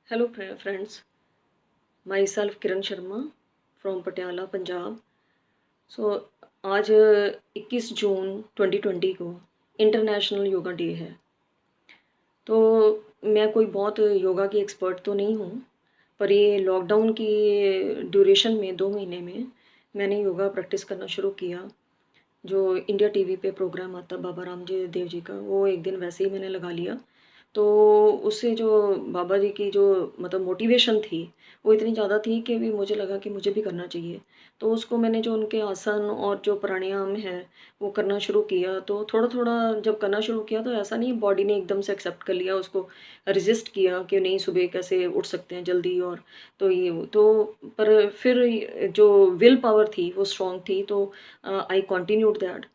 Hello friends, myself Kiran Sharma from Patiala, Punjab. आज 21 जून 2020 को international yoga day है। तो मैं कोई बहुत योगा की एक्सपर्ट तो नहीं हूँ, पर ये लॉकडाउन की ड्यूरेशन में 2 महीने में मैंने योगा प्रैक्टिस करना शुरू किया। जो इंडिया टीवी पे प्रोग्राम आता बाबा रामदेव देव जी का, वो एक दिन वैसे ही मैंने लगा लिया। तो उससे जो बाबा जी की जो मतलब मोटिवेशन थी, वो इतनी ज़्यादा थी कि भी मुझे लगा कि मुझे भी करना चाहिए। तो उसको मैंने जो उनके आसन और जो प्राणायाम है, वो करना शुरू किया। तो थोड़ा-थोड़ा जब करना शुरू किया तो ऐसा नहीं बॉडी ने एकदम से एक्सेप्ट कर लिया उसको, रेज़िस्ट किया कि नहीं सुबह कैसे उठ सकते हैं जल्दी और तो ये तो पर फिर जो विल पावर थी वो स्ट्रॉन्ग थी, तो आई कंटिन्यूड दैट।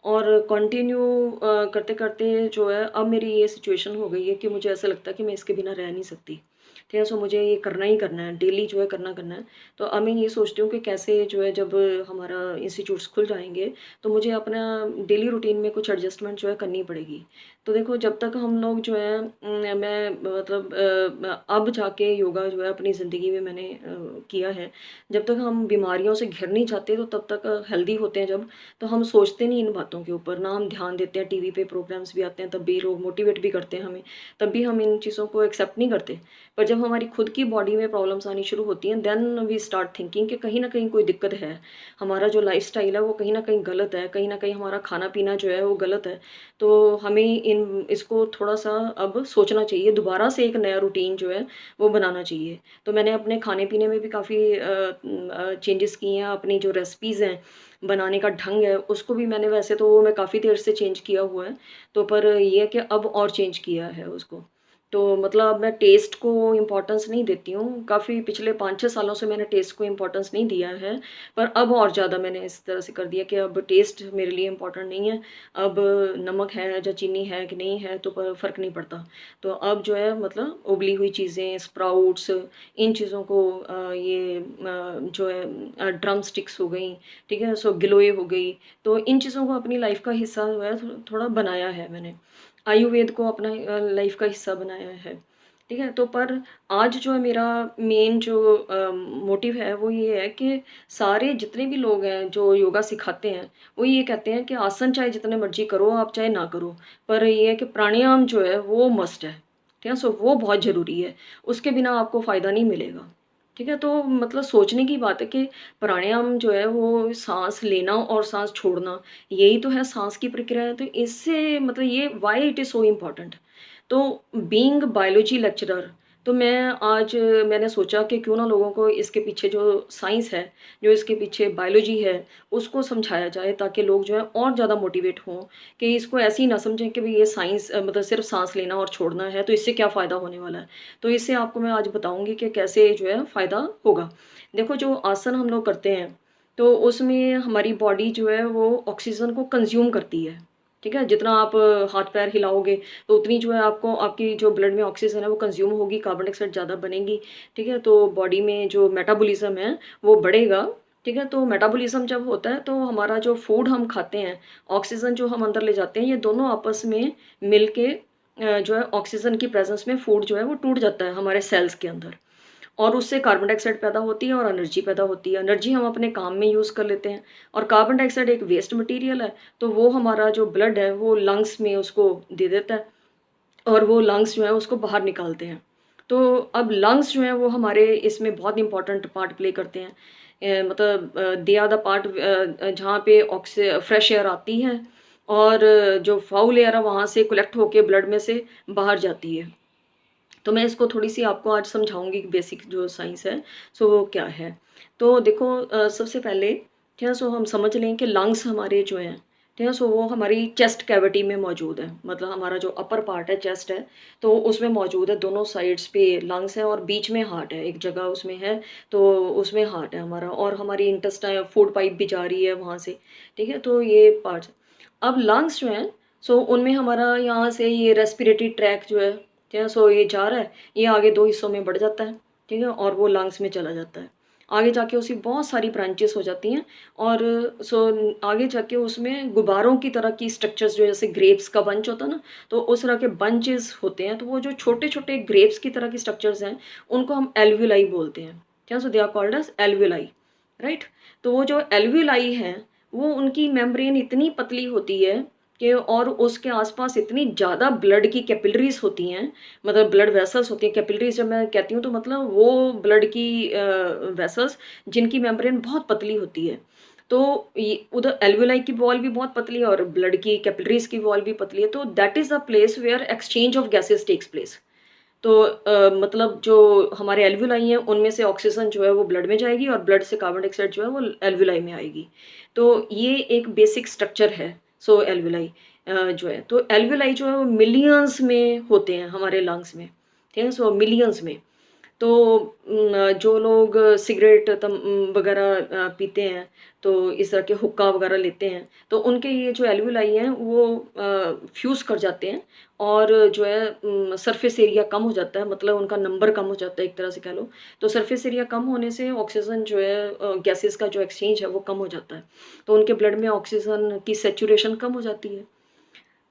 और कंटिन्यू करते-करते जो है अब मेरी ये सिचुएशन हो गई है कि मुझे ऐसा लगता है कि मैं इसके बिना रह नहीं सकती। ठीक है? सो मुझे ये करना ही करना है, डेली जो है करना है। तो अब मैं ये सोचती हूँ कि कैसे जो है जब हमारा इंस्टीट्यूट्स खुल जाएँगे, तो मुझे अपना डेली रूटीन में कुछ एडजस्टमेंट जो है करनी पड़ेगी। तो देखो जब तक हम लोग जो है मैं मतलब अब जाके योगा जो है अपनी ज़िंदगी में मैंने किया है। जब तक हम बीमारियों से घिर नहीं जाते तो तब तक हेल्दी होते हैं जब, तो हम सोचते नहीं इन बातों के ऊपर, ना हम ध्यान देते हैं। टीवी पे प्रोग्राम्स भी आते हैं तब भी लोग मोटिवेट भी करते हैं हमें, तब भी हम इन चीज़ों को एक्सेप्ट नहीं करते। पर जब हमारी खुद की बॉडी में प्रॉब्लम्स आनी शुरू होती हैं, देन वी स्टार्ट थिंकिंग कि कहीं न कहीं कोई दिक्कत है। हमारा जो लाइफ़स्टाइल है वो कहीं न कहीं गलत है, कहीं न कहीं हमारा खाना-पीना जो है वो गलत है। तो हमें इन इसको थोड़ा-सा अब सोचना चाहिए, दोबारा से एक नया रूटीन जो है वो बनाना चाहिए। तो मैंने अपने खाने-पीने में भी काफ़ी चेंजेस किए हैं, अपनी जो रेसिपीज़ हैं, बनाने का ढंग है, उसको भी मैंने वैसे तो मैं काफ़ी देर से चेंज किया हुआ है, तो पर ये है कि अब और चेंज किया है उसको। तो मतलब अब मैं टेस्ट को इम्पोर्टेंस नहीं देती हूँ, काफ़ी पिछले 5-6 सालों से मैंने टेस्ट को इम्पोर्टेंस नहीं दिया है, पर अब और ज़्यादा मैंने इस तरह से कर दिया कि अब टेस्ट मेरे लिए इम्पोर्टेंट नहीं है, अब नमक है या चीनी है कि नहीं है तो प फ़र्क नहीं पड़ता। तो अब जो है मतलब उबली हुई चीज़ें, स्प्राउट्स, इन चीज़ों को जो है ड्रम स्टिक्स हो गई, ठीक है? सो गिलोय हो गई, तो इन चीज़ों को अपनी लाइफ़ का हिस्सा जो है थोड़ा बनाया है मैंने। आयुर्वेद को अपना लाइफ़ का हिस्सा बनाया है, ठीक है? तो पर आज जो है मेरा मेन जो मोटिव है वो ये है कि सारे जितने भी लोग हैं जो योगा सिखाते हैं, वो ये कहते हैं कि आसन चाहे जितने मर्ज़ी करो आप चाहे ना करो, पर ये है कि प्राणायाम जो है वो मस्ट है, ठीक है? सो वो बहुत ज़रूरी है, उसके बिना आपको फ़ायदा नहीं मिलेगा, ठीक है? तो मतलब सोचने की बात है कि प्राणायाम जो है वो साँस लेना और साँस छोड़ना, यही तो है साँस की प्रक्रिया है, तो इससे मतलब ये why it is so important. तो बीइंग बायोलॉजी लेक्चरर, तो मैंने सोचा कि क्यों ना लोगों को इसके पीछे जो साइंस है, जो इसके पीछे बायोलॉजी है, उसको समझाया जाए ताकि लोग जो है और ज़्यादा मोटिवेट हों, कि इसको ऐसे ही ना समझें कि भई ये साइंस मतलब सिर्फ़ साँस लेना और छोड़ना है, तो इससे क्या फ़ायदा होने वाला है। तो इससे आपको मैं आज बताऊँगी कि कैसे जो है फ़ायदा होगा। देखो जो आसन हम लोग करते हैं, तो उसमें हमारी बॉडी जो है वो ऑक्सीजन को कंज़्यूम करती है, ठीक है? जितना आप हाथ-पैर हिलाओगे, तो उतनी जो है आपको आपकी जो ब्लड में ऑक्सीजन है वो कंज़्यूम होगी, कार्बन डाइऑक्साइड ज़्यादा बनेगी, ठीक है? तो बॉडी में जो मेटाबॉलिज़्म है वो बढ़ेगा, ठीक है? तो मेटाबॉलिज़्म जब होता है तो हमारा जो फूड हम खाते हैं, ऑक्सीजन जो हम अंदर ले जाते हैं, ये दोनों आपस में मिल के जो है ऑक्सीजन की प्रेज़ेंस में फूड जो है वो टूट जाता है हमारे सेल्स के अंदर। और उससे कार्बन डाइऑक्साइड पैदा होती है और एनर्जी पैदा होती है। एनर्जी हम अपने काम में यूज़ कर लेते हैं और कार्बन डाइऑक्साइड एक वेस्ट मटीरियल है, तो वो हमारा जो ब्लड है वो लंग्स में उसको दे देता है और वो लंग्स जो है उसको बाहर निकालते हैं। तो अब लंग्स जो हैं वो हमारे इसमें बहुत इम्पोर्टेंट पार्ट प्ले करते हैं। मतलब दे आर द पार्ट जहाँ पे फ्रेश एयर आती है और जो फाउल एयर है वहाँ से कलेक्ट होके ब्लड में से बाहर जाती है। तो मैं इसको थोड़ी-सी आपको आज समझाऊँगी कि बेसिक जो साइंस है, सो वो क्या है। तो देखो सबसे पहले ठीक है, सो हम समझ लें कि लंग्स हमारे जो हैं, ठीक है, सो वो हमारी चेस्ट कैविटी में मौजूद है। मतलब हमारा जो अपर पार्ट है, चेस्ट है, तो उसमें मौजूद है, दोनों साइड्स पे लंग्स हैं और बीच में हार्ट है, एक जगह उसमें है, तो उसमें हार्ट है हमारा और हमारी इंटेस्टाइन फूड पाइप भी जा रही है वहाँ से, ठीक है, तो ये पार्ट्स। अब लंग्स जो हैं, सो उनमें हमारा यहाँ से ये रेस्पिरेटरी ट्रैक जो है, ठीक है, सो ये जा रहा है, ये आगे 2 हिस्सों में बढ़ जाता है, ठीक है? और वो लंग्स में चला जाता है। आगे जाके उसकी बहुत सारी ब्रांचेस हो जाती हैं और सो आगे जाके उसमें गुब्बारों की तरह की स्ट्रक्चर्स, जो जैसे ग्रेप्स का बंच होता है ना, तो उस तरह के बंचेस होते हैं। तो वो जो छोटे छोटे ग्रेप्स की तरह की स्ट्रक्चर्स हैं उनको हम एल्विलाई बोलते हैं। क्या, so they are called as alveoli, right. तो वो जो एल्विलाई हैं वो उनकी मेम्ब्रेन इतनी पतली होती है कि और उसके आसपास इतनी ज़्यादा ब्लड की कैपिलरीज होती हैं, मतलब ब्लड वेसल्स होती हैं। कैपिलरीज जब मैं कहती हूँ तो मतलब वो ब्लड की वेसल्स जिनकी मेम्ब्रेन बहुत पतली होती है। तो उधर एल्वेलाई की वॉल भी बहुत पतली है और ब्लड की कैपिलरीज की वॉल भी पतली है। तो that is the place where exchange of gases takes place. तो मतलब जो हमारे एल्वुलाई हैं उनमें से ऑक्सीजन जो है वो ब्लड में जाएगी और ब्लड से कार्बन डाइऑक्साइड जो है वो एल्वुलाई में आएगी। तो ये एक बेसिक स्ट्रक्चर है। सो एल्वुलाई जो है, तो एल्वुलाई जो है वो मिलियंस में होते हैं हमारे लंग्स में, ठीक है। सो मिलियंस में। तो जो लोग सिगरेट वगैरह पीते हैं, तो इस तरह के हुक्का वगैरह लेते हैं, तो उनके ये जो एल्वुलाई हैं वो फ्यूज़ कर जाते हैं और जो है सरफेस एरिया कम हो जाता है, मतलब उनका नंबर कम हो जाता है एक तरह से कह लो। तो सरफेस एरिया कम होने से ऑक्सीजन जो है गैसेस का जो एक्सचेंज है वो कम हो जाता है। तो उनके ब्लड में ऑक्सीजन की सैचुरेशन कम हो जाती है।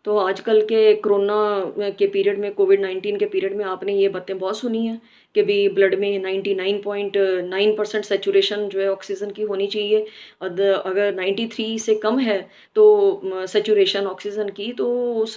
तो आजकल के कोरोना के पीरियड में, कोविड-19 के पीरियड में आपने ये बातें बहुत सुनी हैं कि भी ब्लड में 99.9% सैचुरेशन जो है ऑक्सीजन की होनी चाहिए। अगर 93 से कम है तो सैचुरेशन ऑक्सीजन की, तो उस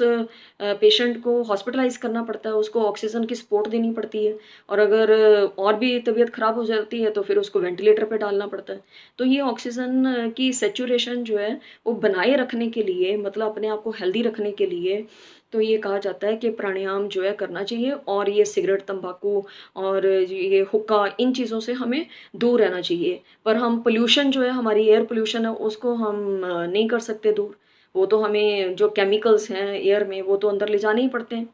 पेशेंट को हॉस्पिटलाइज़ करना पड़ता है, उसको ऑक्सीजन की सपोर्ट देनी पड़ती है। और अगर और भी तबीयत ख़राब हो जाती है तो फिर उसको वेंटिलेटर पे डालना पड़ता है। तो ये ऑक्सीजन की सैचुरेशन जो है वो बनाए रखने के लिए, मतलब अपने आप को हेल्दी रखने के लिए, तो ये कहा जाता है कि प्राणायाम जो है करना चाहिए और ये सिगरेट, तंबाकू और ये हुक्का, इन चीज़ों से हमें दूर रहना चाहिए। पर हम पोल्यूशन जो है, हमारी एयर पोल्यूशन है, उसको हम नहीं कर सकते दूर। वो तो हमें जो केमिकल्स हैं एयर में वो तो अंदर ले जाने ही पड़ते हैं।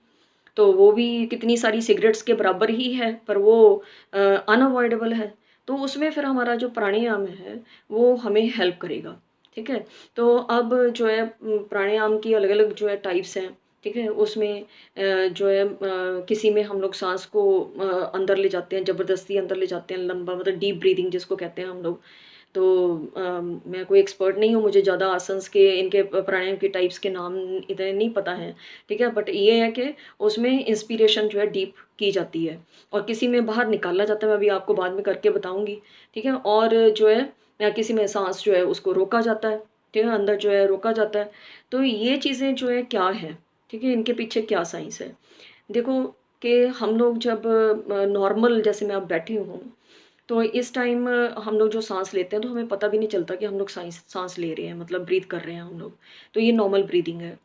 तो वो भी कितनी सारी सिगरेट्स के बराबर ही है, पर वो अनअवॉइडेबल है। तो उसमें फिर हमारा जो प्राणायाम है वो हमें हेल्प करेगा, ठीक है। तो अब जो है प्राणायाम की अलग-अलग जो है टाइप्स हैं, ठीक है। उसमें जो है किसी में हम लोग साँस को अंदर ले जाते हैं, ज़बरदस्ती अंदर ले जाते हैं, लंबा, मतलब डीप ब्रीथिंग जिसको कहते हैं हम लोग। तो मैं कोई एक्सपर्ट नहीं हूँ, मुझे ज़्यादा आसन्स के, इनके प्राणायाम के टाइप्स के नाम इतने नहीं पता हैं, ठीक है। बट ये है कि उसमें इंस्पिरेशन जो है डीप की जाती है और किसी में बाहर निकाला जाता है, मैं अभी आपको बाद में करके बताऊँगी, ठीक है। और जो है किसी में साँस जो है उसको रोका जाता है, ठीक है, अंदर जो है रोका जाता है। तो ये चीज़ें जो है क्या हैं, ठीक है, इनके पीछे क्या साइंस है? देखो कि हम लोग जब नॉर्मल, जैसे मैं अब बैठी हूँ, तो इस टाइम हम लोग जो साँस लेते हैं तो हमें पता भी नहीं चलता कि हम लोग साँस ले रहे हैं, मतलब ब्रीथ कर रहे हैं हम लोग। तो ये नॉर्मल ब्रीदिंग है,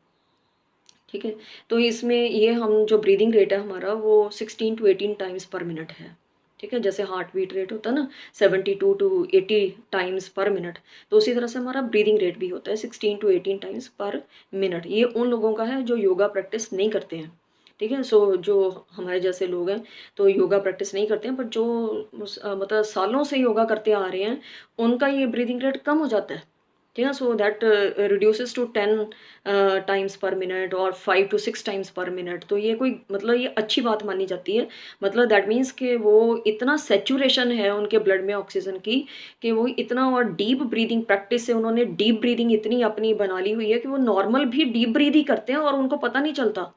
ठीक है। तो इसमें ये हम जो ब्रीदिंग रेट है हमारा वो 16 टू 18 टाइम्स पर मिनट है, ठीक है। जैसे हार्ट बीट रेट होता है ना 72 टू 80 टाइम्स पर मिनट, तो उसी तरह से हमारा ब्रीदिंग रेट भी होता है 16 टू 18 टाइम्स पर मिनट। ये उन लोगों का है जो योगा प्रैक्टिस नहीं करते हैं, ठीक है। सो जो हमारे जैसे लोग हैं तो योगा प्रैक्टिस नहीं करते हैं, पर जो मतलब सालों से योगा करते आ रहे हैं उनका ये ब्रीदिंग रेट कम हो जाता है, ठीक है। So that reduces to 10 times per minute और 5 टू 6 टाइम्स पर मिनट। तो ये कोई, मतलब ये अच्छी बात मानी जाती है। मतलब दैट मीन्स कि वो इतना सैचुरेशन है उनके ब्लड में ऑक्सीजन की कि वो इतना, और डीप ब्रीदिंग प्रैक्टिस से उन्होंने डीप ब्रीदिंग इतनी अपनी बना ली हुई है कि वो नॉर्मल भी डीप ब्रीद ही करते हैं और उनको पता नहीं चलता।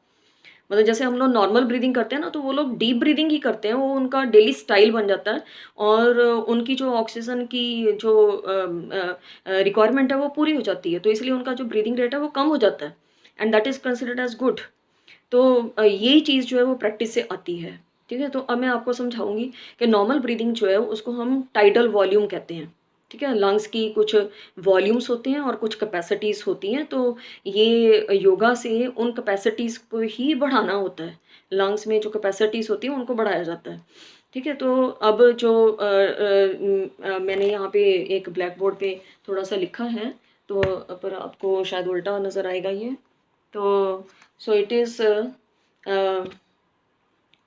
मतलब जैसे हम लोग नॉर्मल ब्रीदिंग करते हैं ना, तो वो लोग डीप ब्रीदिंग ही करते हैं, वो उनका डेली स्टाइल बन जाता है और उनकी जो ऑक्सीजन की जो रिक्वायरमेंट है वो पूरी हो जाती है, तो इसलिए उनका जो ब्रीदिंग रेट है वो कम हो जाता है and that is considered as good. तो यही चीज़ जो है वो प्रैक्टिस से आती है, ठीक है। तो अब मैं आपको समझाऊंगी कि नॉर्मल ब्रीदिंग जो है उसको हम टाइडल वॉल्यूम कहते हैं, ठीक है। लंग्स की कुछ वॉल्यूम्स होते हैं और कुछ कैपेसिटीज़ होती हैं, तो ये योगा से उन कैपेसिटीज़ को ही बढ़ाना होता है। लंग्स में जो कैपेसिटीज़ होती हैं उनको बढ़ाया जाता है, ठीक है। तो अब जो मैंने यहाँ पे एक ब्लैक बोर्ड पे थोड़ा सा लिखा है, तो पर आपको शायद उल्टा नज़र आएगा ये। तो सो इट इज़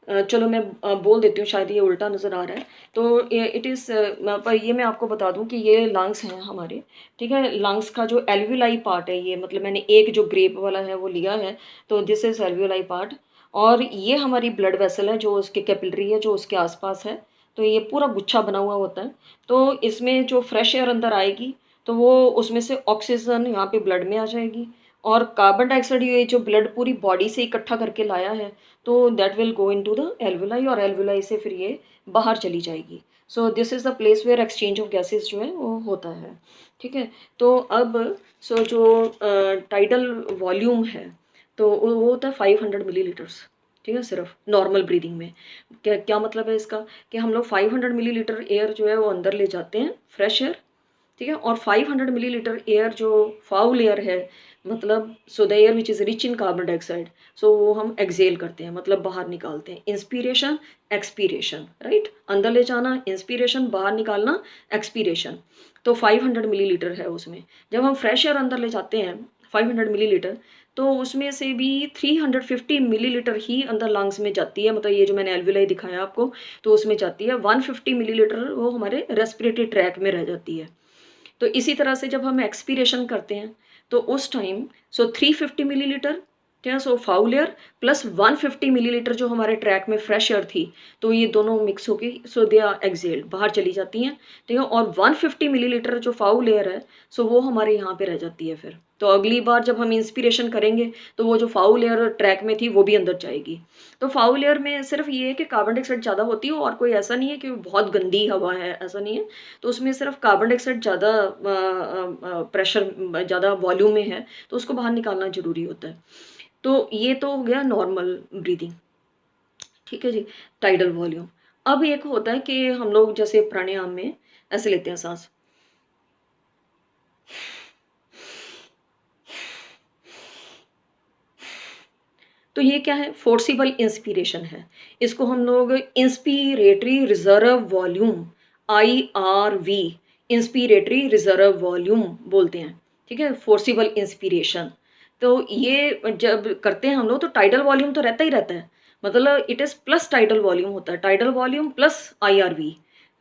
चलो मैं बोल देती हूँ, शायद ये उल्टा नज़र आ रहा है। तो इट इज़ पर ये मैं आपको बता दूँ कि ये लंग्स हैं हमारे, ठीक है। लंग्स का जो एल्वियोलाई पार्ट है, ये मतलब मैंने एक जो ग्रेप वाला है वो लिया है, तो दिस इज़ एल्वियोलाई पार्ट। और ये हमारी ब्लड वेसल है जो उसके कैपिलरी है जो उसके आसपास है, तो ये पूरा गुच्छा बना हुआ होता है। तो इसमें जो फ्रेश एयर अंदर आएगी तो वो उसमें से ऑक्सीजन यहाँ पे ब्लड में आ जाएगी, और कार्बन डाइऑक्साइड ये जो ब्लड पूरी बॉडी से इकट्ठा करके लाया है तो that will go into the alveoli, और एल्वुलाई से फिर ये बाहर चली जाएगी। So this is the place where exchange of gases जो है वो होता है। ठीक है, तो अब जो टाइडल वॉल्यूम है तो वो होता है 500 मिलीलीटर्स। ठीक है, सिर्फ नॉर्मल ब्रीदिंग में। क्या क्या मतलब है इसका, कि हम लोग 500 मिलीलीटर एयर जो है वो अंदर ले जाते हैं, फ्रेश एयर। ठीक है, और 500 मिलीलीटर एयर जो फाउल एयर है, मतलब so the air which is rich in carbon dioxide, so वो हम एक्सेल करते हैं, मतलब बाहर निकालते हैं। इंस्पिरेशन एक्सपीरेशन, राइट, अंदर ले जाना इंस्पिरेशन, बाहर निकालना एक्सपीरेशन। तो 500 मिलीलीटर है उसमें। जब हम फ्रेश एयर अंदर ले जाते हैं 500 मिलीलीटर, तो उसमें से भी 350 मिलीलीटर ही अंदर लंग्स में जाती है, मतलब ये जो मैंने एल्वुलाई दिखाया आपको, तो उसमें जाती है। 150 मिलीलीटर वो हमारे रेस्पिरेटरी ट्रैक में रह जाती है। तो इसी तरह से जब हम एक्सपीरेशन करते हैं तो उस टाइम 350 मिलीलीटर, ठीक है, फाउल एयर प्लस 150 मिलीलीटर जो हमारे ट्रैक में फ्रेश एयर थी, तो ये दोनों मिक्स होके दे आर एक्सेल्ड, बाहर चली जाती हैं। ठीक है, और 150 मिलीलीटर जो फाउल एयर है वो हमारे यहाँ पे रह जाती है फिर। तो अगली बार जब हम इंस्पिरेशन करेंगे तो वो जो फाउल एयर ट्रैक में थी वो भी अंदर जाएगी। तो फाउल एयर में सिर्फ ये है कि कार्बन डाइऑक्साइड ज़्यादा होती है, और कोई ऐसा नहीं है कि बहुत गंदी हवा है, ऐसा नहीं है। तो उसमें सिर्फ कार्बन डाइऑक्साइड ज़्यादा प्रेशर, ज़्यादा वॉल्यूम में है, तो उसको बाहर निकालना ज़रूरी होता है। तो ये तो हो गया नॉर्मल ब्रीदिंग। ठीक है जी, टाइडल वॉल्यूम। अब एक होता है कि हम लोग जैसे प्राणायाम में ऐसे लेते हैं सांस, तो ये क्या है, फोर्सिबल इंस्पिरेशन है। इसको हम लोग inspiratory reserve volume, IRV, inspiratory reserve volume बोलते हैं। ठीक है, फोर्सिबल इंस्पिरेशन। तो ये जब करते हैं हम लोग तो टाइडल वॉल्यूम तो रहता ही रहता है, मतलब it is plus tidal volume होता है, tidal volume plus IRV,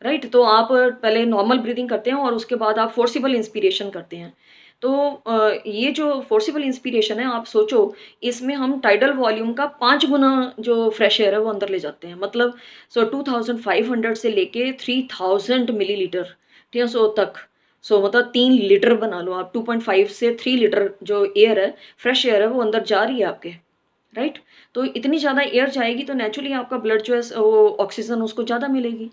right. तो आप पहले नॉर्मल ब्रीदिंग करते हैं और उसके बाद आप फोर्सिबल इंस्पिरेशन करते हैं। तो ये जो फोर्सिबल इंस्पिरेशन है, आप सोचो इसमें हम टाइडल वॉल्यूम का 5 गुना जो फ्रेश एयर है वो अंदर ले जाते हैं, मतलब 2500 से लेके 3000 मिलीलीटर, ठीक है, तक। मतलब 3 लीटर बना लो आप, 2.5 से 3 लीटर जो एयर है, फ्रेश एयर है, वो अंदर जा रही है आपके, राइट। तो इतनी ज़्यादा एयर जाएगी तो नेचुरली आपका ब्लड जो है वो ऑक्सीजन उसको ज़्यादा मिलेगी।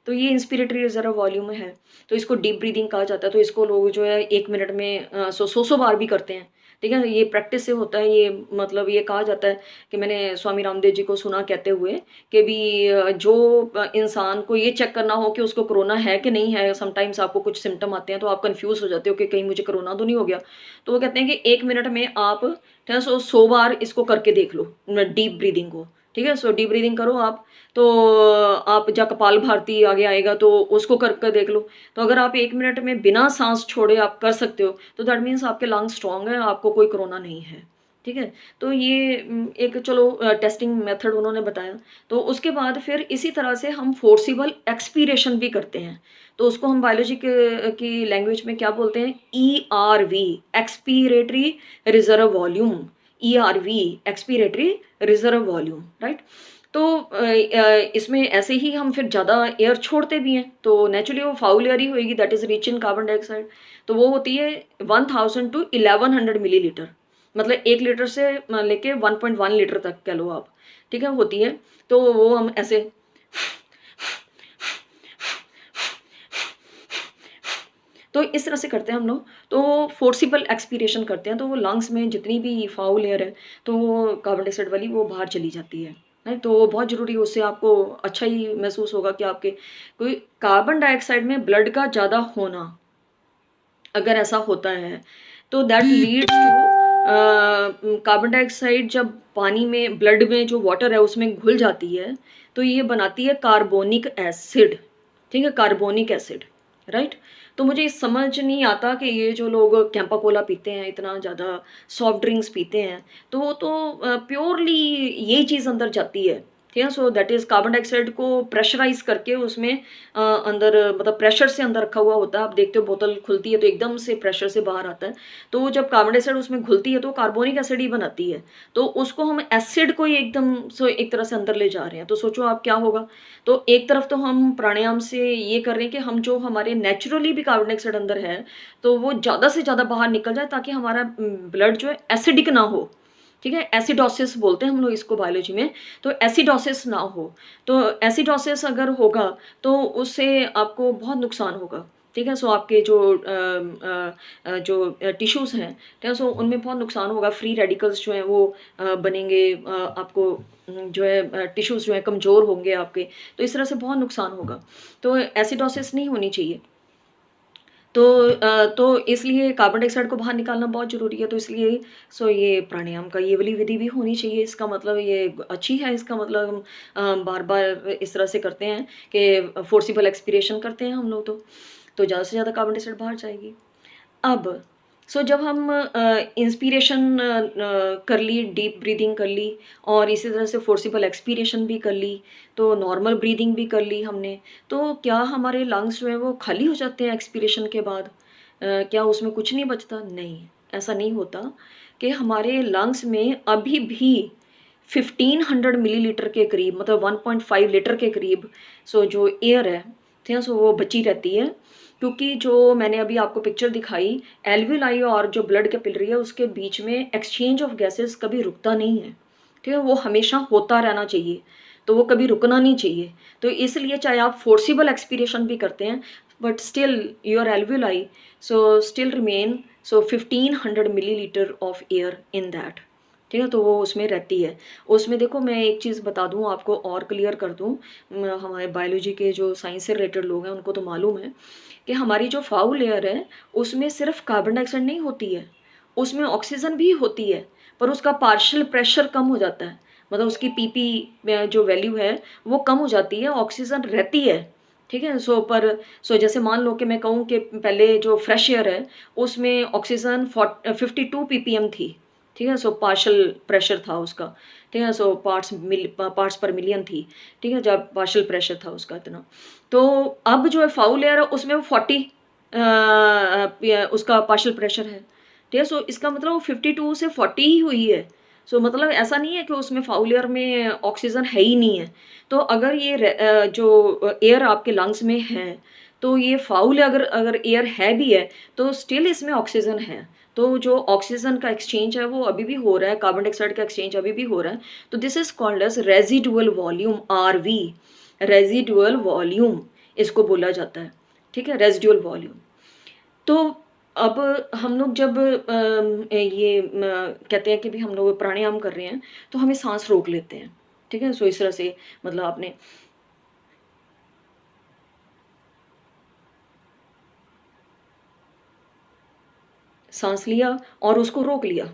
तो ये इंस्पिरेटरी रिजर्व वॉल्यूम है। तो इसको डीप ब्रीदिंग कहा जाता है। तो इसको लोग जो है 1 मिनट में 100 बार भी करते हैं। ठीक है, ये प्रैक्टिस से होता है। ये मतलब ये कहा जाता है कि मैंने स्वामी रामदेव जी को सुना कहते हुए कि भी जो इंसान को ये चेक करना हो कि उसको कोरोना है कि नहीं है, समटाइम्स आपको कुछ सिम्टम आते हैं तो आप कन्फ्यूज़ हो जाते हो कि कहीं मुझे कोरोना तो नहीं हो गया। तो वो कहते हैं कि 1 मिनट में आप 100 बार इसको करके देख लो, डीप ब्रीदिंग को। ठीक है, डीप ब्रीदिंग करो आप। तो आप जहाँ कपाल भारती आगे आएगा तो उसको कर देख लो। तो अगर आप 1 मिनट में बिना सांस छोड़े आप कर सकते हो तो दैट मीन्स आपके लंग्स स्ट्रॉन्ग है, आपको कोई कोरोना नहीं है। ठीक है, तो ये एक चलो टेस्टिंग मेथड उन्होंने बताया। तो उसके बाद फिर इसी तरह से हम फोर्सिबल एक्सपीरेशन भी करते हैं। तो उसको हम बायोलॉजी की लैंग्वेज में क्या बोलते हैं, ERV, expiratory reserve volume. ERV, expiratory reserve volume, right. तो इसमें ऐसे ही हम फिर ज़्यादा एयर छोड़ते भी हैं तो नेचुरली वो फाउल एयर ही होएगी, that is rich in carbon dioxide. तो वो होती है 1000 to 1100 मिलीलीटर, मतलब 1 लीटर से लेके 1.1 लीटर तक कह लो आप। ठीक है, होती है। तो वो हम ऐसे तो इस तरह से करते हैं हम लोग। तो फोर्सिबल एक्सपीरेशन करते हैं तो वो लंग्स में जितनी भी फाउल एयर है तो वो कार्बन डाइऑक्साइड वाली वो बाहर चली जाती है, राइट। तो वो बहुत ज़रूरी है, उससे आपको अच्छा ही महसूस होगा कि आपके कोई कार्बन डाइऑक्साइड में ब्लड का ज़्यादा होना, अगर ऐसा होता है तो that leads to carbon dioxide जब पानी में, ब्लड में जो वाटर है उसमें घुल जाती है तो ये बनाती है कार्बोनिक एसिड। ठीक है, कार्बोनिक एसिड, राइट। तो मुझे समझ नहीं आता कि ये जो लोग कैंपा कोला पीते हैं, इतना ज़्यादा सॉफ्ट ड्रिंक्स पीते हैं, तो वो तो प्योरली यही चीज़ अंदर जाती है ठीक है। So that is carbon dioxide को प्रेशराइज करके उसमें अंदर मतलब प्रेशर से अंदर रखा हुआ होता है। आप देखते हो बोतल खुलती है तो एकदम से प्रेशर से बाहर आता है, तो वो जब कार्बन डाइऑक्साइड उसमें घुलती है तो कार्बोनिक एसिड ही बनाती है, तो उसको हम एसिड को ही एकदम सो एक तरह से अंदर ले जा रहे हैं। तो सोचो आप क्या होगा। तो एक तरफ तो हम प्राणायाम से ये कर रहे हैं कि हम जो हमारे नेचुरली भी कार्बन डाइऑक्साइड अंदर है तो वो ज़्यादा से ज़्यादा बाहर निकल जाए, ताकि हमारा ब्लड जो है एसिडिक ना हो। ठीक है, एसिडोसिस बोलते हैं हम लोग इसको बायोलॉजी में। तो एसिडोसिस ना हो, तो एसिडोसिस अगर होगा तो उससे आपको बहुत नुकसान होगा। ठीक है, सो आपके जो टिश्यूज़ हैं, ठीक है, सो उनमें बहुत नुकसान होगा। फ्री रेडिकल्स जो हैं वो बनेंगे, आपको जो है टिश्यूज़ जो हैं कमज़ोर होंगे आपके, तो इस तरह से बहुत नुकसान होगा। तो एसिडोसिस नहीं होनी चाहिए। तो इसलिए कार्बन डाइऑक्साइड को बाहर निकालना बहुत ज़रूरी है, तो इसलिए ये प्राणायाम का ये वाली विधि भी होनी चाहिए। इसका मतलब ये अच्छी है, इसका मतलब हम बार-बार इस तरह से करते हैं कि फोर्सिबल एक्सपीरेशन करते हैं हम लोग तो ज़्यादा से ज़्यादा कार्बन डाइऑक्साइड बाहर जाएगी। अब जब हम इंस्पिरेशन कर ली, डीप ब्रीदिंग कर ली और इसी तरह से फोर्सिबल एक्सपीरेशन भी कर ली, तो नॉर्मल ब्रीदिंग भी कर ली हमने, तो क्या हमारे लंग्स जो हैं वो खाली हो जाते हैं एक्सपीरेशन के बाद? क्या उसमें कुछ नहीं बचता? नहीं, ऐसा नहीं होता कि हमारे लंग्स में अभी भी 1500 मिलीलीटर के करीब, मतलब 1.5 लीटर के करीब जो एयर है, ठीक है, वो बची रहती है। क्योंकि जो मैंने अभी आपको पिक्चर दिखाई, एल्वियोलाई और जो ब्लड कैपिलरी है उसके बीच में एक्सचेंज ऑफ गैसेस कभी रुकता नहीं है, ठीक है, वो हमेशा होता रहना चाहिए, तो वो कभी रुकना नहीं चाहिए। तो इसलिए चाहे आप फोर्सिबल एक्सपीरेशन भी करते हैं, but still your alveoli still remain 1500 millilitre of air in that. ठीक है, तो वो उसमें रहती है। उसमें देखो, मैं एक चीज़ बता दूँ आपको और क्लियर कर दूँ, हमारे बायोलॉजी के जो साइंस से रिलेटेड लोग हैं उनको तो मालूम है कि हमारी जो फाउल लेयर है उसमें सिर्फ कार्बन डाइऑक्साइड नहीं होती है, उसमें ऑक्सीजन भी होती है, पर उसका पार्शियल प्रेशर कम हो जाता है। मतलब उसकी पीपी में जो वैल्यू है वो कम हो जाती है, ऑक्सीजन रहती है। ठीक है, जैसे मान लो कि मैं कहूँ कि पहले जो फ्रेश एयर है उसमें ऑक्सीजन 52 ppm थी। ठीक है, पार्शियल प्रेशर था उसका। ठीक है, पार्ट्स पर मिलियन थी। ठीक है, जब पार्शियल प्रेशर था उसका इतना। तो अब जो है फाउल लेयर है उसमें वो 40 उसका पार्शियल प्रेशर है। ठीक है, इसका मतलब वो 52 से 40 ही हुई है। मतलब ऐसा नहीं है कि उसमें फाउल लेयर में ऑक्सीजन है ही नहीं है। तो अगर ये जो एयर आपके लंग्स में है, तो ये फाउल अगर अगर एयर है भी है तो स्टिल इसमें ऑक्सीजन है। तो जो ऑक्सीजन का एक्सचेंज है वो अभी भी हो रहा है, कार्बन डाइऑक्साइड का एक्सचेंज अभी भी हो रहा है। तो this is called as residual volume, RV, residual volume इसको बोला जाता है। ठीक है, रेजिडुअल वॉल्यूम। तो अब हम लोग जब कहते हैं कि भी हम लोग प्राणायाम कर रहे हैं तो हमें सांस रोक लेते हैं। ठीक है, इस तरह से मतलब आपने सांस लिया और उसको रोक लिया।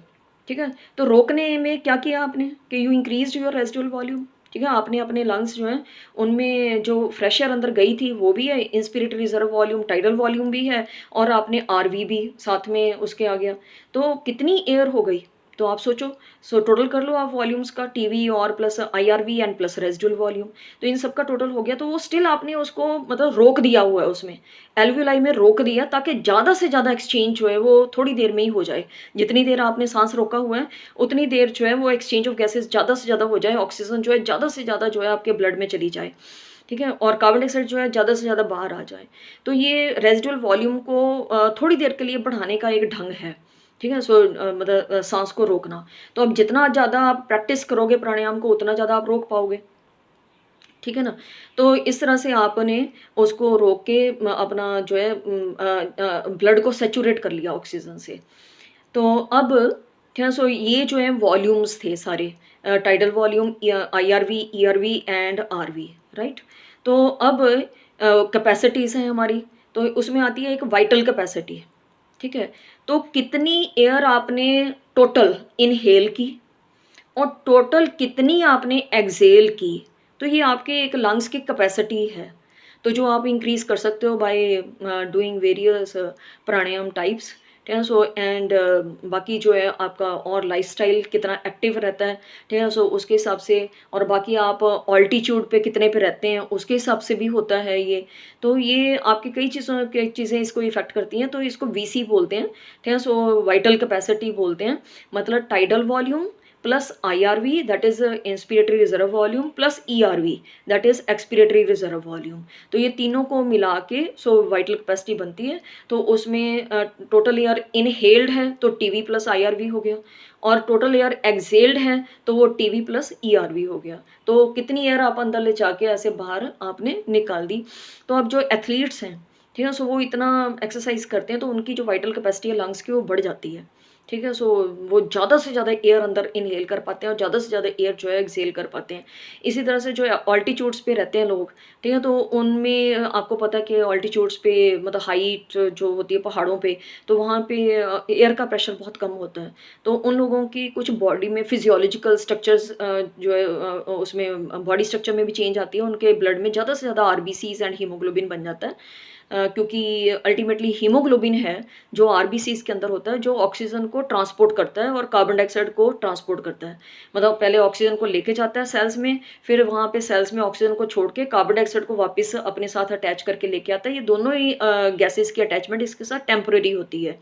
ठीक है, तो रोकने में क्या किया आपने कि you increase your residual volume. ठीक है, आपने अपने लंग्स जो हैं उनमें जो फ्रेश एयर अंदर गई थी वो भी है, inspiratory reserve volume, tidal volume भी है, और आपने RV भी साथ में उसके आ गया। तो कितनी एयर हो गई? तो आप सोचो, टोटल कर लो आप वॉल्यूम्स का, TV और plus IRV and plus residual volume, तो इन सब का टोटल हो गया। तो वो स्टिल आपने उसको मतलब रोक दिया हुआ है उसमें, एल्वियोलाई में रोक दिया, ताकि ज़्यादा से ज़्यादा एक्सचेंज जो है वो थोड़ी देर में ही हो जाए। जितनी देर आपने सांस रोका हुआ है उतनी देर जो है वो एक्सचेंज ऑफ गैसेस ज़्यादा से ज़्यादा हो जाए, ऑक्सीजन जो है ज़्यादा से ज़्यादा जो है आपके ब्लड में चली जाए। ठीक है, और कार्बन डाइऑक्साइड जो है ज़्यादा से ज़्यादा बाहर आ जाए। तो ये रेजिडुअल वॉल्यूम को थोड़ी देर के लिए बढ़ाने का एक ढंग है। ठीक है, मतलब सांस को रोकना। तो अब जितना ज़्यादा आप प्रैक्टिस करोगे प्राणायाम को उतना ज़्यादा आप रोक पाओगे। ठीक है ना? तो इस तरह से आपने उसको रोक के अपना जो है ब्लड को सैचुरेट कर लिया ऑक्सीजन से। तो अब क्या ये जो है वॉल्यूम्स थे सारे, tidal volume, IRV, ERV and RV, right? तो अब कैपेसिटीज़ हैं हमारी, तो उसमें आती है एक वाइटल कैपेसिटी। ठीक है? तो कितनी एयर आपने टोटल इनहेल की और टोटल कितनी आपने एक्सहेल की, तो ये आपके एक लंग्स की कैपेसिटी है। तो जो आप इंक्रीज़ कर सकते हो by doing various pranayama types. ठीक है। सो एंड बाकी जो है आपका और लाइफ़स्टाइल कितना एक्टिव रहता है, ठीक है। सो उसके हिसाब से, और बाकी आप ऑल्टीट्यूड पे कितने पे रहते हैं, उसके हिसाब से भी होता है ये। तो ये आपकी कई चीज़ें इसको इफ़ेक्ट करती हैं, तो इसको वीसी बोलते हैं, ठीक है। सो वाइटल कैपेसिटी बोलते हैं, मतलब tidal volume plus IRV that is inspiratory reserve volume plus ERV that is expiratory reserve volume. तो ये तीनों को मिला के सो वाइटल कैपेसिटी बनती है। तो उसमें टोटल एयर इनहेल्ड है तो टीवी प्लस आईआरवी हो गया, और टोटल एयर एक्सहेल्ड है तो वो टीवी प्लस ईआरवी हो गया। तो कितनी एयर आप अंदर ले जाके ऐसे बाहर आपने निकाल दी। तो अब जो एथलीट्स हैं, ठीक है, सो वो इतना एक्सरसाइज करते हैं तो उनकी जो वाइटल कैपेसिटी है लंग्स की वो बढ़ जाती है, ठीक है। सो वो ज़्यादा से ज़्यादा एयर अंदर इनहेल कर पाते हैं और ज़्यादा से ज़्यादा एयर जो है एक्सहेल कर पाते हैं। इसी तरह से जो ऑल्टीट्यूड्स पे रहते हैं लोग, ठीक है, तो उनमें आपको पता है कि ऑल्टीट्यूड्स पे मतलब हाइट जो होती है पहाड़ों पे, तो वहाँ पे एयर का प्रेशर बहुत कम होता है। तो उन लोगों की कुछ बॉडी में फिजियोलॉजिकल स्ट्रक्चर्स जो है उसमें बॉडी स्ट्रक्चर में भी चेंज आती है, उनके ब्लड में ज़्यादा से ज़्यादा आरबीसीज एंड हीमोग्लोबिन बन जाता है। क्योंकि अल्टीमेटली हीमोग्लोबिन है जो आरबीसीज़ के अंदर होता है, जो ऑक्सीजन को ट्रांसपोर्ट करता है और कार्बन डाइऑक्साइड को ट्रांसपोर्ट करता है। मतलब पहले ऑक्सीजन को लेके जाता है सेल्स में, फिर वहाँ पे सेल्स में ऑक्सीजन को छोड़ के कार्बन डाइऑक्साइड को वापस अपने साथ अटैच करके लेके आता है। ये दोनों ही गैसेज़ की अटैचमेंट इसके साथ टेम्परेरी होती है।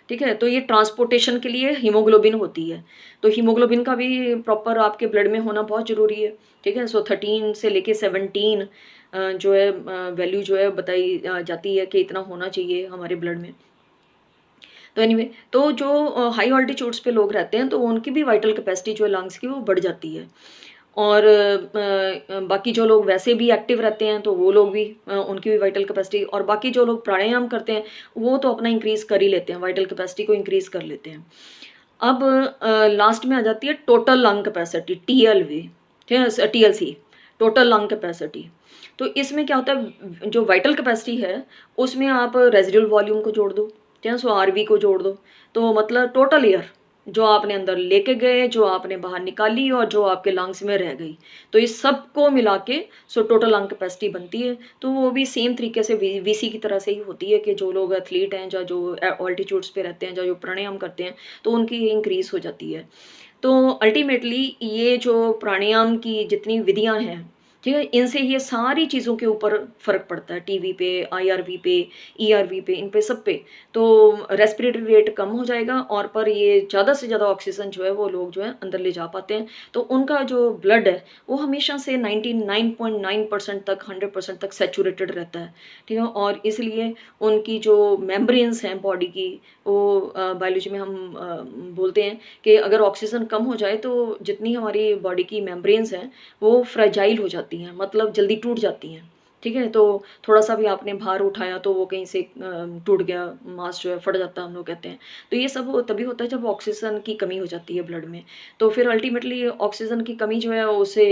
ठीक है? तो ये ट्रांसपोर्टेशन के लिए हीमोग्लोबिन होती है। तो हीमोग्लोबिन का भी प्रॉपर आपके ब्लड में होना बहुत ज़रूरी है। ठीक है? सो 13 से लेके 17 जो है वैल्यू जो है बताई जाती है कि इतना होना चाहिए हमारे ब्लड में। तो एनीवे, तो जो हाई ऑल्टीट्यूड्स पे लोग रहते हैं तो उनकी भी वाइटल कैपेसिटी जो है लंग्स की वो बढ़ जाती है। और बाकी जो लोग वैसे भी एक्टिव रहते हैं तो वो लोग भी उनकी भी वाइटल कैपेसिटी, और बाकी जो लोग प्राणायाम करते हैं वो तो अपना इंक्रीज़ कर ही लेते हैं, वाइटल कैपेसिटी को इंक्रीज़ कर लेते हैं। अब लास्ट में आ जाती है टोटल लंग कैपेसिटी, टीएलवी, ठीक है, टीएलसी, टोटल लंग कैपेसिटी। तो इसमें क्या होता है, जो वाइटल कैपेसिटी है उसमें आप रेजिडुअल वॉल्यूम को जोड़ दो, ठीक है, सो आरवी को जोड़ दो, तो मतलब टोटल एयर जो आपने अंदर लेके गए, जो आपने बाहर निकाली और जो आपके लंग्स में रह गई, तो इस सब को मिला के सो टोटल लंग कैपेसिटी बनती है। तो वो भी सेम तरीके से वीसी की तरह से ही होती है कि जो लोग एथलीट हैं या जो ऑल्टीट्यूड्स पे रहते हैं या जो प्राणायाम करते हैं तो उनकी ये इंक्रीज हो जाती है। तो अल्टीमेटली ये जो प्राणायाम की जितनी विधियां हैं, ठीक है, इनसे ये सारी चीज़ों के ऊपर फ़र्क पड़ता है, टीवी पे, आईआरवी पे, ईआरवी पे, इन पे सब पे। तो रेस्पिरेटरी रेट कम हो जाएगा, और पर ये ज़्यादा से ज़्यादा ऑक्सीजन जो है वो लोग जो है अंदर ले जा पाते हैं। तो उनका जो ब्लड है वो हमेशा से 99.9% तक 100% तक सैचुरेटेड रहता है, ठीक है। और इसलिए उनकी जो मेम्ब्रेन्स हैं बॉडी की, वो बायोलॉजी में हम बोलते हैं कि अगर ऑक्सीजन कम हो जाए तो जितनी हमारी बॉडी की मेम्ब्रेन्स हैं वो फ्रेजाइल हो जाती हैं, मतलब जल्दी टूट जाती हैं, ठीक है। तो थोड़ा-सा भी आपने भार उठाया तो वो कहीं से टूट गया, मांस जो है फट जाता है, हम लोग कहते हैं। तो ये सब तभी होता है जब ऑक्सीजन की कमी हो जाती है ब्लड में। तो फिर अल्टीमेटली ऑक्सीजन की कमी जो है उससे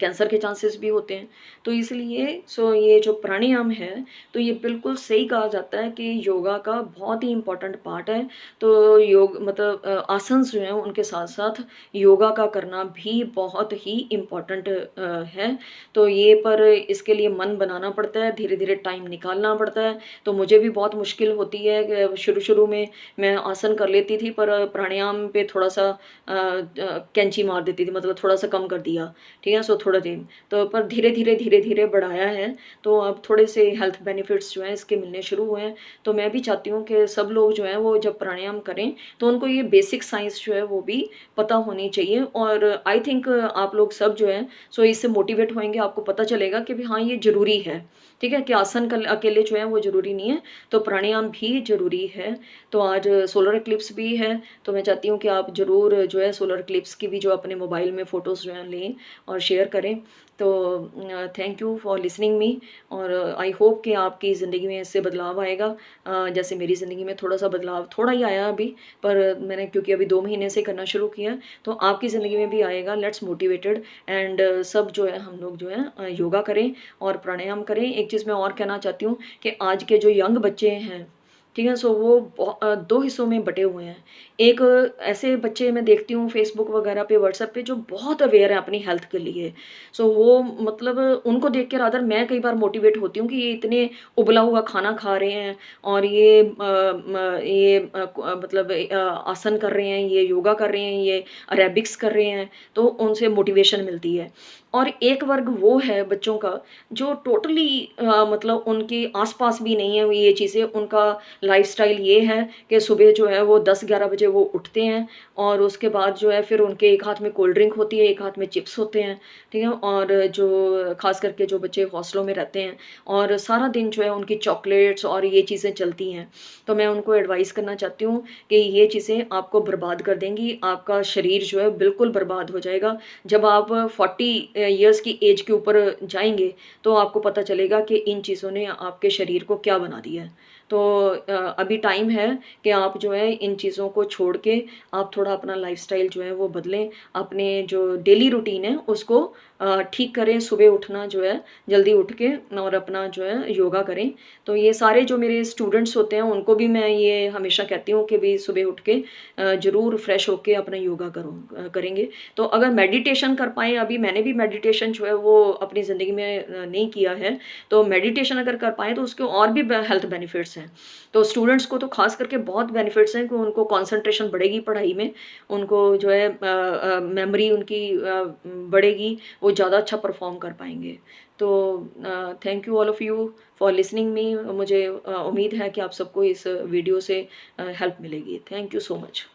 कैंसर के चांसेस भी होते हैं। तो इसलिए सो ये जो प्राणायाम है, तो ये बिल्कुल सही कहा जाता है कि योगा का बहुत ही इम्पोर्टेंट पार्ट है। तो योग मतलब आसन्स जो हैं उनके साथ-साथ योगा का करना भी बहुत ही इम्पोर्टेंट है। तो ये पर इसके लिए मन बनाना पड़ता है, धीरे-धीरे टाइम निकालना पड़ता है। तो मुझे भी बहुत मुश्किल होती है कि शुरू-शुरू में मैं आसन कर लेती थी, पर प्राणायाम पे थोड़ा-सा कैंची मार देती थी, मतलब थोड़ा-सा कम कर दिया, ठीक है? सो थोड़ा दिन, तो पर धीरे-धीरे बढ़ाया है, तो अब थोड़े से हेल्थ बेनिफिट्स जो हैं इसके मिलने शुरू हुए हैं। तो मैं भी चाहती हूँ कि सब लोग जो हैं वो जब प्राणायाम करें, तो उनको ये बेसिक साइंस जो है वो भी पता होनी चाहिए। और आई थिंक आप लोग सब जो हैं सो इससे मोटिवेट होएँगे, आपको पता चलेगा कि भी हाँ, ये ज़रूरी है, ठीक है? कि आसन कल अकेले जो है वो ज़रूरी नहीं है, तो प्राणायाम भी ज़रूरी है। तो आज सोलर इक्लिप्स भी है, तो मैं चाहती हूँ कि आप ज़रूर जो है सोलर इक्लिप्स की भी जो अपने मोबाइल में फ़ोटोज़ जो हैं लें और शेयर करें। तो thank you for listening me, और आई होप कि आपकी ज़िंदगी में इससे बदलाव आएगा। जैसे मेरी ज़िंदगी में थोड़ा-सा बदलाव थोड़ा ही आया अभी, पर मैंने क्योंकि अभी 2 महीने से करना शुरू किया है, तो आपकी ज़िंदगी में भी आएगा। लेट्स मोटिवेटेड एंड सब जो है हम लोग जो है योगा करें और प्राणायाम करें। एक चीज़ मैं और कहना चाहती हूँ कि आज के जो यंग बच्चे हैं, ठीक है? सो वो 2 हिस्सों में बँटे हुए हैं। एक ऐसे बच्चे मैं देखती हूँ फ़ेसबुक वगैरह पे, व्हाट्सएप पे जो बहुत अवेयर हैं अपनी हेल्थ के लिए। सो वो मतलब उनको देख के रादर मैं कई बार मोटिवेट होती हूँ कि ये इतने उबला हुआ खाना खा रहे हैं और ये मतलब आसन कर रहे हैं, ये योगा कर रहे हैं, ये एरोबिक्स कर रहे हैं, तो उनसे मोटिवेशन मिलती है। और एक वर्ग वो है बच्चों का जो टोटली मतलब उनके आस-पास भी नहीं है ये चीज़ें, उनका लाइफ़स्टाइल ये है कि सुबह जो है वो 10-11 बजे वो उठते हैं और उसके बाद जो है फिर उनके एक हाथ में कोल्ड ड्रिंक होती है, एक हाथ में चिप्स होते हैं, ठीक है? और जो ख़ास करके जो बच्चे हॉस्टलों में रहते हैं और सारा दिन जो है उनकी चॉकलेट्स और ये चीज़ें चलती हैं। तो मैं उनको एडवाइस करना चाहती हूँ कि ये चीज़ें आपको बर्बाद कर देंगी, आपका शरीर जो है बिल्कुल बर्बाद हो जाएगा। जब आप 40 इयर्स की एज के ऊपर जाएँगे, तो आपको पता चलेगा कि इन चीज़ों ने आपके शरीर को क्या बना दिया है। तो अभी टाइम है कि आप जो है इन चीज़ों को छोड़ के आप थोड़ा अपना लाइफ़स्टाइल जो है वो बदलें। अपने जो डेली रूटीन है उसको ठीक करें, सुबह उठना जो है जल्दी उठ के और अपना जो है योगा करें। तो ये सारे जो मेरे स्टूडेंट्स होते हैं उनको भी मैं ये हमेशा कहती हूँ कि भई सुबह उठ के ज़रूर फ्रेश होके अपना योगा करेंगे। तो अगर मेडिटेशन कर पाएँ, अभी मैंने भी मेडिटेशन जो है वो अपनी ज़िंदगी में नहीं किया है, तो मेडिटेशन अगर कर पाएँ तो उसके और भी ब हेल्थ बेनिफिट्स हैं। तो स्टूडेंट्स को तो ख़ास करके बहुत बेनिफिट्स हैं कि उनको कंसंट्रेशन बढ़ेगी पढ़ाई में, उनको जो है मेमोरी उनकी बढ़ेगी, वो ज़्यादा अच्छा परफ़ॉर्म कर पाएँगे। तो thank you all of you for listening me. मुझे उम्मीद है कि आप सबको इस वीडियो से हेल्प मिलेगी। Thank you so much.